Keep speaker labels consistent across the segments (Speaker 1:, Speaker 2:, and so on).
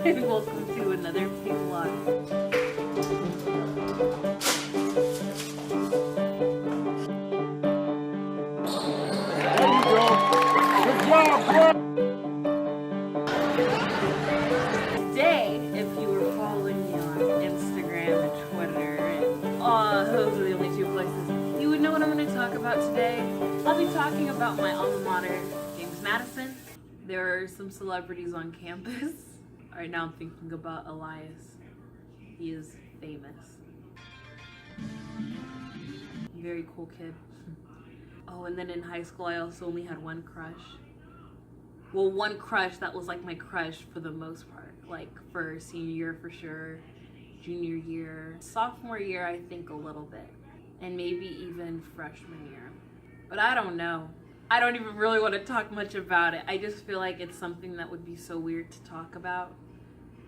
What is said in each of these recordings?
Speaker 1: and welcome to another p+log.
Speaker 2: There you go. Good job, bro.
Speaker 1: Today, if you were following me on Instagram and Twitter, and those are the only two places, you would know what I'm going to talk about today. I'll be talking about my alma mater, James Madison. There are some celebrities on campus. Right now I'm thinking about Elias. He is famous. Very cool kid. Oh, and then in high school I also only had one crush. Well, one crush that was like my crush for the most part. Like for senior year for sure, junior year, sophomore year I think a little bit, and maybe even freshman year. But I don't know. I don't even really want to talk much about it. I just feel like it's something that would be so weird to talk about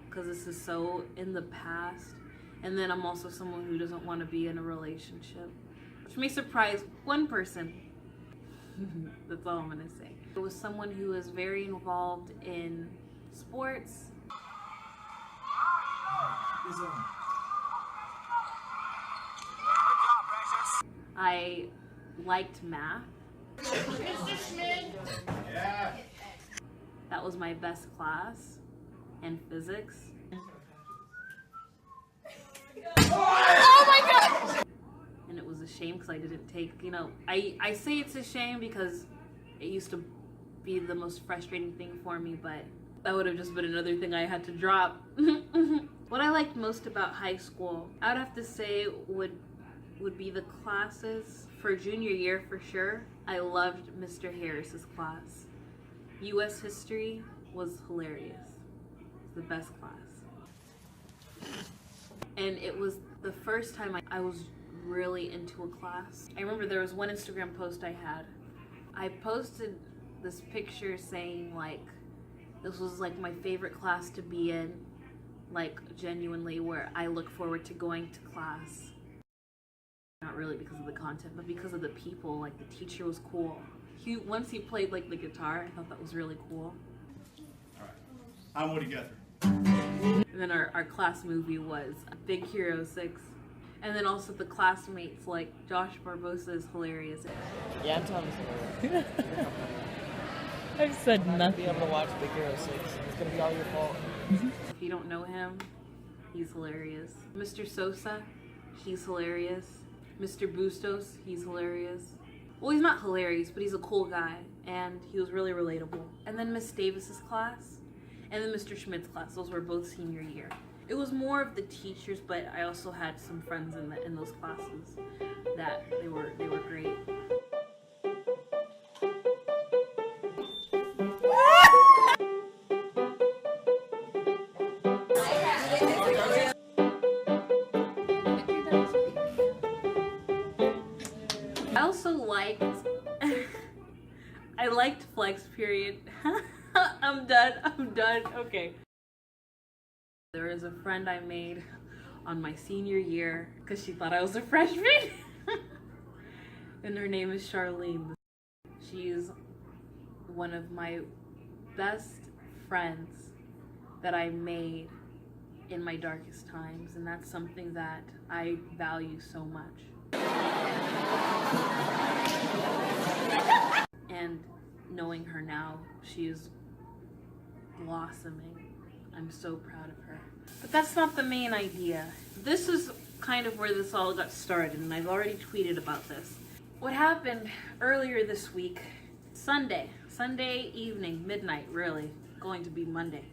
Speaker 1: because this is so in the past. And then I'm also someone who doesn't want to be in a relationship, which may surprise one person. That's all I'm gonna say. It was someone who was very involved in sports. I liked math.
Speaker 2: Yeah.
Speaker 1: That was my best class, and physics. Oh my god! And it was a shame because I didn't take, I say it's a shame because it used to be the most frustrating thing for me, but that would have just been another thing I had to drop. What I liked most about high school, I would have to say would be the classes. For junior year for sure, I loved Mr. Harris's class. US history was hilarious. It's the best class. And it was the first time I was really into a class. I remember there was one Instagram post I had. I posted this picture saying like, this was like my favorite class to be in, like genuinely where I look forward to going to class. Not really because of the content, but because of the people. Like the teacher was cool. Once he played like the guitar, I thought that was really cool.
Speaker 2: All right. I'm Woody Guthrie.
Speaker 1: And then our class movie was Big Hero 6. And then also the classmates, like Josh Barbosa is hilarious.
Speaker 3: Yeah, I'm telling you.
Speaker 1: I've said
Speaker 3: You're not gonna be able to watch Big Hero 6. It's gonna be all your fault.
Speaker 1: If you don't know him, he's hilarious. Mr. Sosa, he's hilarious. Mr. Bustos, he's hilarious. Well, he's not hilarious, but he's a cool guy, and he was really relatable. And then Miss Davis's class, and then Mr. Schmidt's class. Those were both senior year. It was more of the teachers, but I also had some friends in those classes that they were great. I also liked I liked flex period. I'm done. Okay. There was a friend I made on my senior year because she thought I was a freshman. And her name is Charlene. She's one of my best friends that I made in my darkest times, and that's something that I value so much. And knowing her now, she is blossoming. I'm so proud of her. But that's not the main idea. This is kind of where this all got started, and I've already tweeted about this. What happened earlier this week, Sunday evening, midnight really, going to be Monday.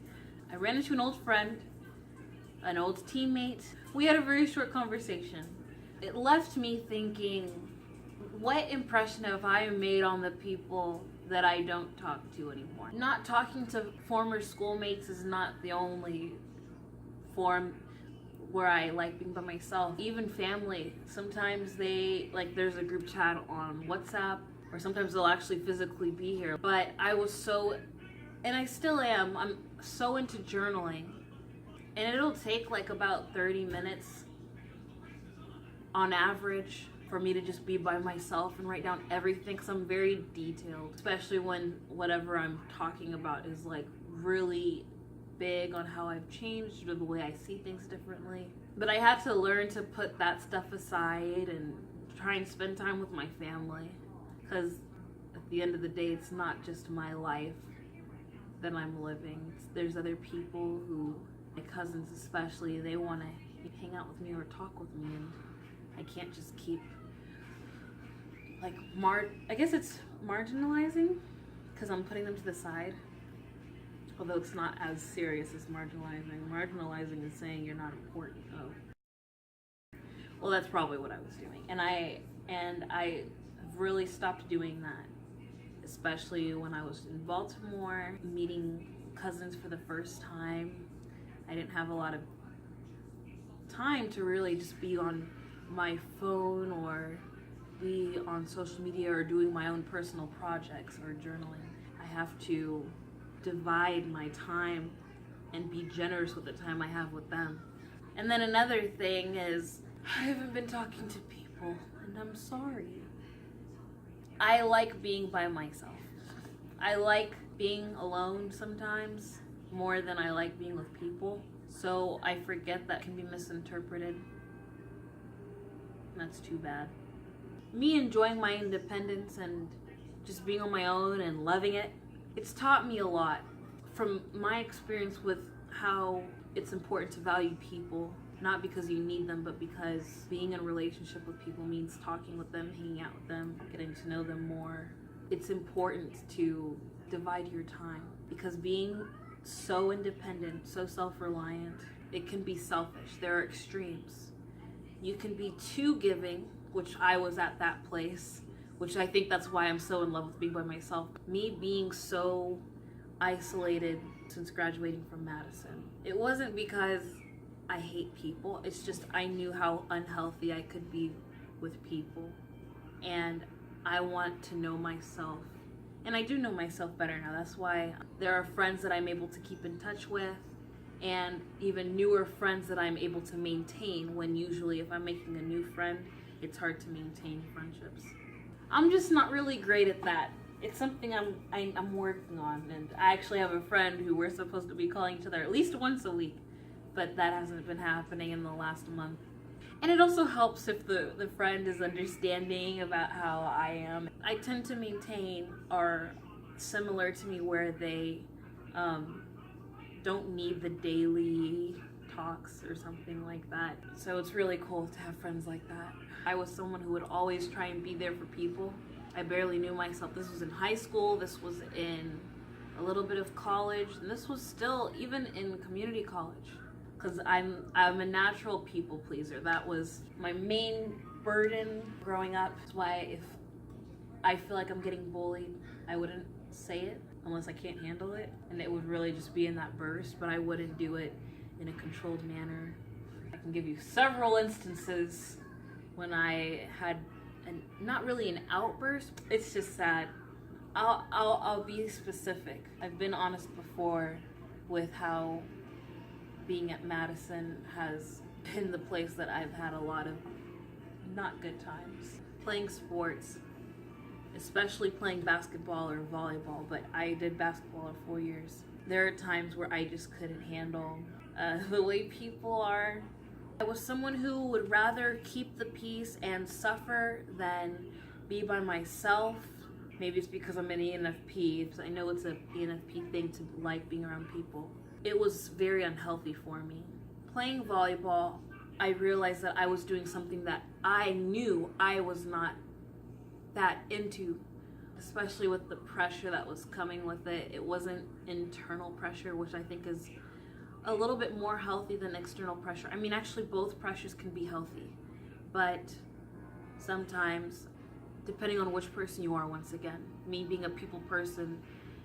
Speaker 1: I ran into an old friend, an old teammate. We had a very short conversation. It left me thinking, what impression have I made on the people that I don't talk to anymore? Not talking to former schoolmates is not the only form where I like being by myself. Even family, sometimes there's a group chat on WhatsApp, or sometimes they'll actually physically be here. But I was so, and I still am, I'm so into journaling. And it'll take like about 30 minutes on average for me to just be by myself and write down everything, because I'm very detailed, especially when whatever I'm talking about is like really big on how I've changed or the way I see things differently. But I had to learn to put that stuff aside and try and spend time with my family. Because at the end of the day, it's not just my life that I'm living. There's other people who, my cousins especially, they want to hang out with me or talk with me, and I can't just keep like I guess it's marginalizing because I'm putting them to the side. Although it's not as serious as marginalizing. Marginalizing is saying you're not important. Oh, well, that's probably what I was doing, and I have really stopped doing that. Especially when I was in Baltimore, meeting cousins for the first time. I didn't have a lot of time to really just be on my phone or be on social media or doing my own personal projects or journaling. I have to divide my time and be generous with the time I have with them. And then another thing is, I haven't been talking to people, and I'm sorry. I like being by myself. I like being alone sometimes more than I like being with people. So I forget that can be misinterpreted. That's too bad. Me enjoying my independence and just being on my own and loving it, it's taught me a lot from my experience with how it's important to value people, not because you need them, but because being in a relationship with people means talking with them, hanging out with them, getting to know them more. It's important to divide your time because being so independent, so self-reliant, it can be selfish. There are extremes. You can be too giving, which I was at that place, which I think that's why I'm so in love with being by myself. Me being so isolated since graduating from Madison. It wasn't because I hate people. It's just I knew how unhealthy I could be with people. And I want to know myself. And I do know myself better now. That's why there are friends that I'm able to keep in touch with, and even newer friends that I'm able to maintain, when usually if I'm making a new friend, it's hard to maintain friendships. I'm just not really great at that. It's something I'm working on, and I actually have a friend who we're supposed to be calling each other at least once a week, but that hasn't been happening in the last month. And it also helps if the friend is understanding about how I am. I tend to maintain are similar to me where they don't need the daily talks or something like that. So it's really cool to have friends like that. I was someone who would always try and be there for people. I barely knew myself. This was in high school, this was in a little bit of college, and this was still even in community college. Because I'm a natural people pleaser. That was my main burden growing up. That's why if I feel like I'm getting bullied, I wouldn't say it unless I can't handle it. And it would really just be in that burst, but I wouldn't do it in a controlled manner. I can give you several instances when I had not really an outburst. It's just sad. I'll be specific. I've been honest before with how being at Madison has been the place that I've had a lot of not good times. Playing sports, especially playing basketball or volleyball, but I did basketball for 4 years. There are times where I just couldn't handle the way people are. I was someone who would rather keep the peace and suffer than be by myself. Maybe it's because I'm an ENFP. I know it's an ENFP thing to like being around people. It was very unhealthy for me. Playing volleyball, I realized that I was doing something that I knew I was not that into, especially with the pressure that was coming with it. It wasn't internal pressure, which I think is a little bit more healthy than external pressure. I mean, actually both pressures can be healthy, but sometimes, depending on which person you are, once again, me being a people person,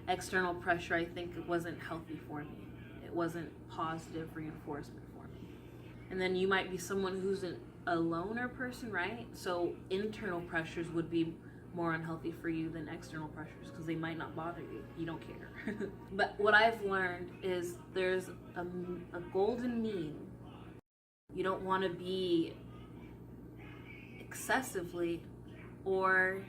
Speaker 1: external pressure I think it wasn't healthy for me. It wasn't positive reinforcement for me. And then you might be someone who's a loner person, right? So internal pressures would be more unhealthy for you than external pressures because they might not bother you. You don't care. But what I've learned is there's a golden mean. You don't want to be excessively or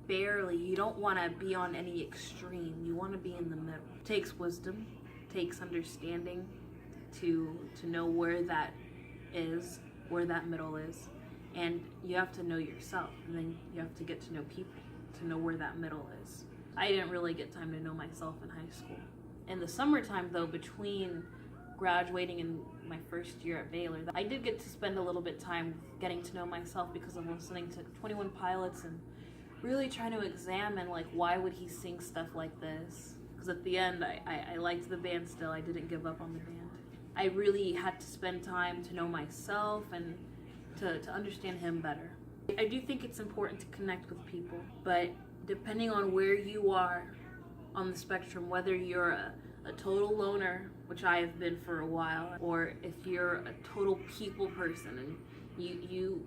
Speaker 1: barely. You don't want to be on any extreme. You want to be in the middle. It takes wisdom. takes understanding to know where that is, where that middle is. And you have to know yourself, and then you have to get to know people to know where that middle is. I didn't really get time to know myself in high school. In the summertime, though, between graduating and my first year at Baylor, I did get to spend a little bit of time getting to know myself because of listening to 21 Pilots and really trying to examine, like, why would he sing stuff like this? Because at the end, I liked the band still. I didn't give up on the band. I really had to spend time to know myself and to understand him better. I do think it's important to connect with people, but depending on where you are on the spectrum, whether you're a total loner, which I have been for a while, or if you're a total people person and you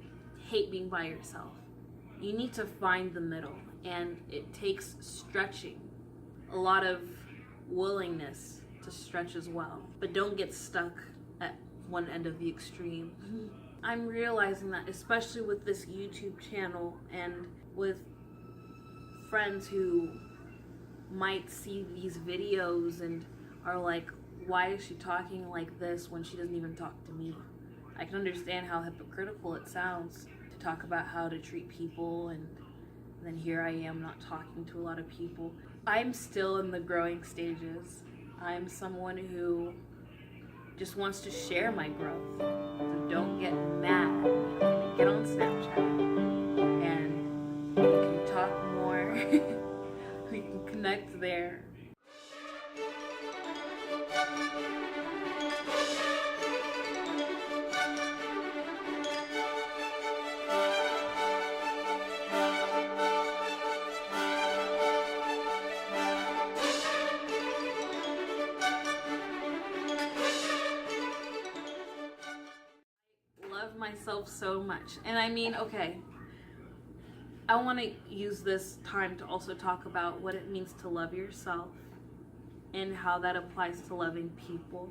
Speaker 1: hate being by yourself, you need to find the middle, and it takes stretching, a lot of willingness to stretch as well, but don't get stuck at one end of the extreme. I'm realizing that, especially with this YouTube channel and with friends who might see these videos and are like, why is she talking like this when she doesn't even talk to me? I can understand how hypocritical it sounds to talk about how to treat people, and then here I am not talking to a lot of people. I'm still in the growing stages. I'm someone who just wants to share my growth. So don't get mad. Get on Snapchat and we can talk more. We can connect there. Myself so much, and I mean, okay, I want to use this time to also talk about what it means to love yourself and how that applies to loving people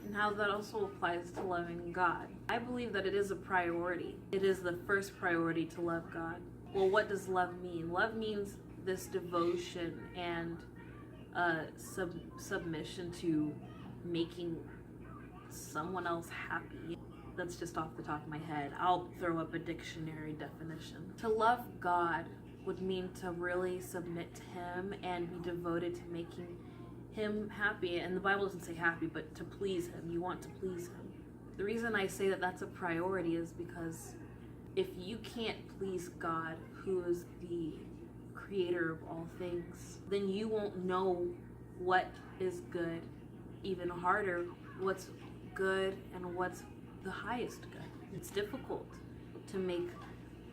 Speaker 1: and how that also applies to loving God. I believe that it is a priority. It is the first priority to love God. Well, what does love mean? Love means this devotion and submission to making someone else happy. That's just off the top of my head. I'll throw up a dictionary definition. To love God would mean to really submit to Him and be devoted to making Him happy. And the Bible doesn't say happy, but to please Him. You want to please Him. The reason I say that that's a priority is because if you can't please God, who is the creator of all things, then you won't know what is good. Even harder, what's good and what's the highest good. It's difficult to make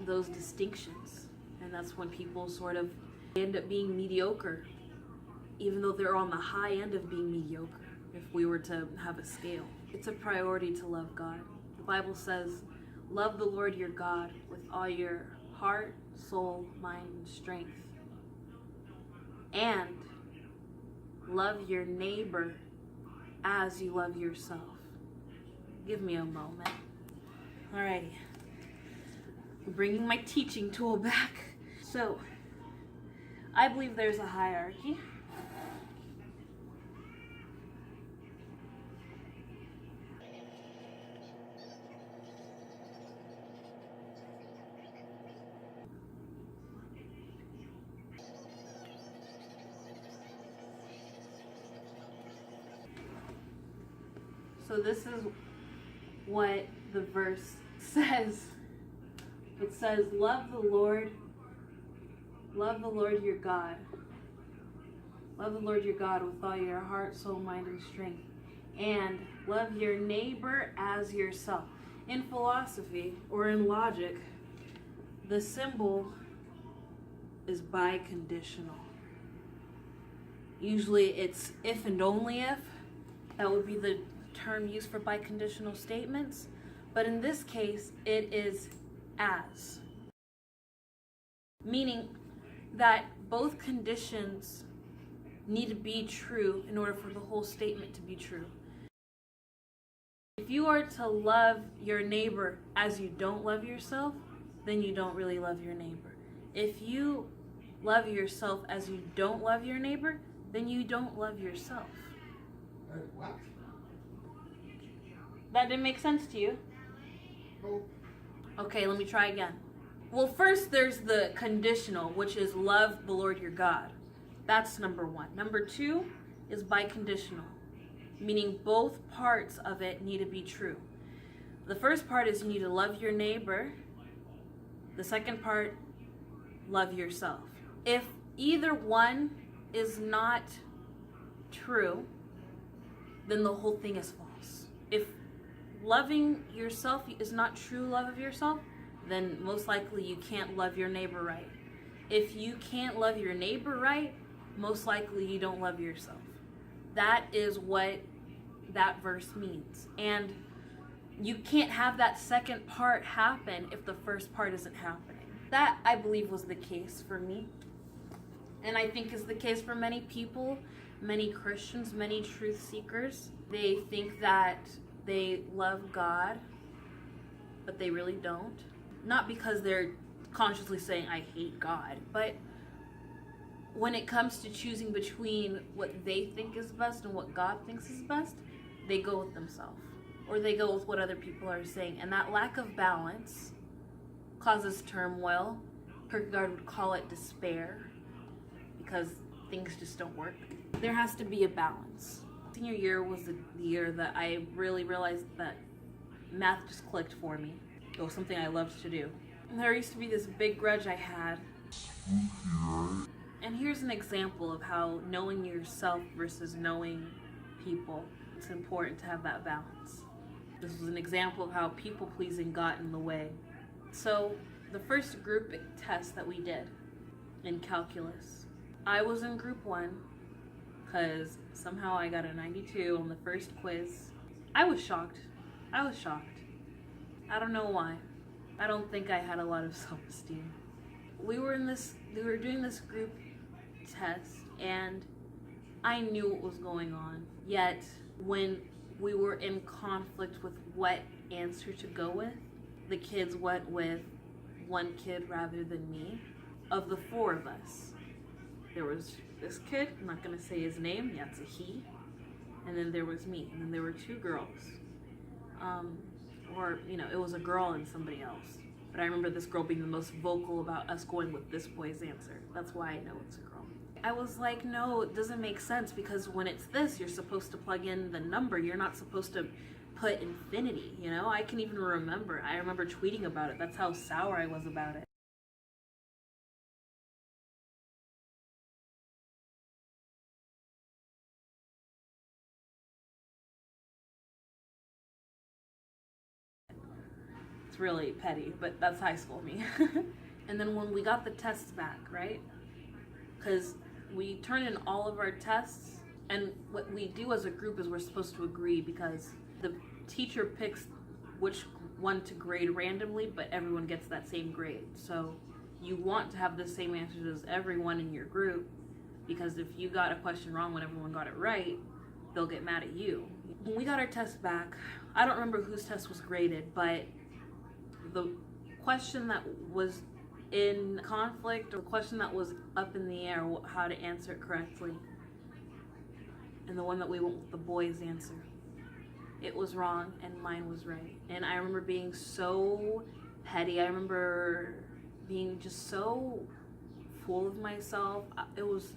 Speaker 1: those distinctions, and that's when people sort of end up being mediocre, even though they're on the high end of being mediocre, if we were to have a scale. It's a priority to love God. The Bible says, love the Lord your God with all your heart, soul, mind, and strength, and love your neighbor as you love yourself. Give me a moment. Alrighty. I'm bringing my teaching tool back. So, I believe there's a hierarchy. So this is what the verse says. It says, love the Lord your God. Love the Lord your God with all your heart, soul, mind, and strength. And love your neighbor as yourself. In philosophy, or in logic, the symbol is biconditional. Usually it's if and only if. That would be the term used for biconditional statements, but in this case it is as, meaning that both conditions need to be true in order for the whole statement to be true. If you are to love your neighbor as you don't love yourself, then you don't really love your neighbor. If you love yourself as you don't love your neighbor, then you don't love yourself.
Speaker 2: What?
Speaker 1: That didn't make sense to you?
Speaker 2: Nope.
Speaker 1: Okay, let me try again. Well, first there's the conditional, which is love the Lord your God. That's number one. Number two is biconditional, meaning both parts of it need to be true. The first part is you need to love your neighbor. The second part, love yourself. If either one is not true, then the whole thing is false. If loving yourself is not true love of yourself, then most likely you can't love your neighbor right. If you can't love your neighbor right, most likely you don't love yourself. That is what that verse means. And you can't have that second part happen if the first part isn't happening. That, I believe, was the case for me. And I think is the case for many people, many Christians, many truth seekers. They think that they love God, but they really don't. Not because they're consciously saying, I hate God, but when it comes to choosing between what they think is best and what God thinks is best, they go with themselves, or they go with what other people are saying. And that lack of balance causes turmoil. Kierkegaard would call it despair, because things just don't work. There has to be a balance. Senior year was the year that I really realized that math just clicked for me. It was something I loved to do. And there used to be this big grudge I had. And here's an example of how knowing yourself versus knowing people, it's important to have that balance. This was an example of how people-pleasing got in the way. So the first group test that we did in calculus, I was in group 1 because somehow I got a 92 on the first quiz. I was shocked. I don't know why. I don't think I had a lot of self-esteem. We were doing this group test, and I knew what was going on. Yet, when we were in conflict with what answer to go with, the kids went with one kid rather than me. Of the 4 of us, there was this kid, I'm not gonna say his name, yeah, it's a he, and then there was me, and then there were 2 girls. It was a girl and somebody else. But I remember this girl being the most vocal about us going with this boy's answer. That's why I know it's a girl. I was like, no, it doesn't make sense, because when it's this, you're supposed to plug in the number. You're not supposed to put infinity, I can even remember. I remember tweeting about it. That's how sour I was about it. It's really petty, but that's high school me. And then when we got the tests back, right? Because we turn in all of our tests, and what we do as a group is we're supposed to agree, because the teacher picks which one to grade randomly, but everyone gets that same grade. So you want to have the same answers as everyone in your group, because if you got a question wrong when everyone got it right, they'll get mad at you. When we got our test back, I don't remember whose test was graded, but the question that was in conflict, or the question that was up in the air, how to answer it correctly, and the one that we went with the boys' answer, it was wrong and mine was right. And I remember being so petty. I remember being just so full of myself. It was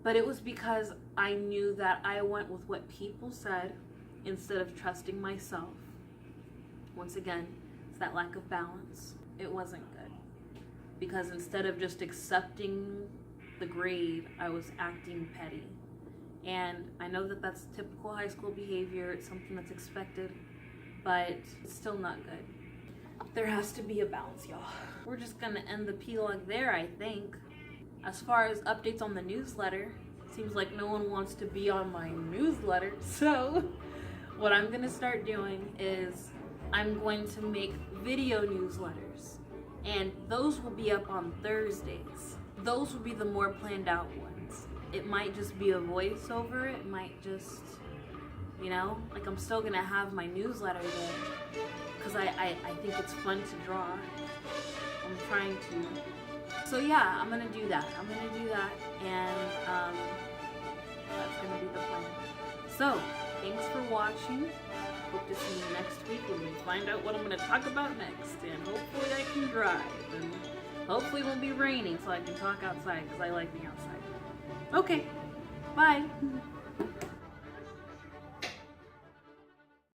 Speaker 1: But it was because I knew that I went with what people said instead of trusting myself. Once again, it's that lack of balance. It wasn't good. Because instead of just accepting the grade, I was acting petty. And I know that that's typical high school behavior. It's something that's expected, but it's still not good. There has to be a balance, y'all. We're just gonna end the p+log there, I think. As far as updates on the newsletter, seems like no one wants to be on my newsletter. So what I'm gonna start doing is I'm going to make video newsletters, and those will be up on Thursdays. Those will be the more planned out ones. It might just be a voiceover. It might just, like I'm still gonna have my newsletter there because I think it's fun to draw. I'm trying to. So yeah, I'm gonna do that. And that's gonna be the plan. So, thanks for watching. Hope to see you next week when we find out what I'm gonna talk about next. And hopefully I can drive. And hopefully it won't be raining so I can talk outside because I like being outside. Okay, bye.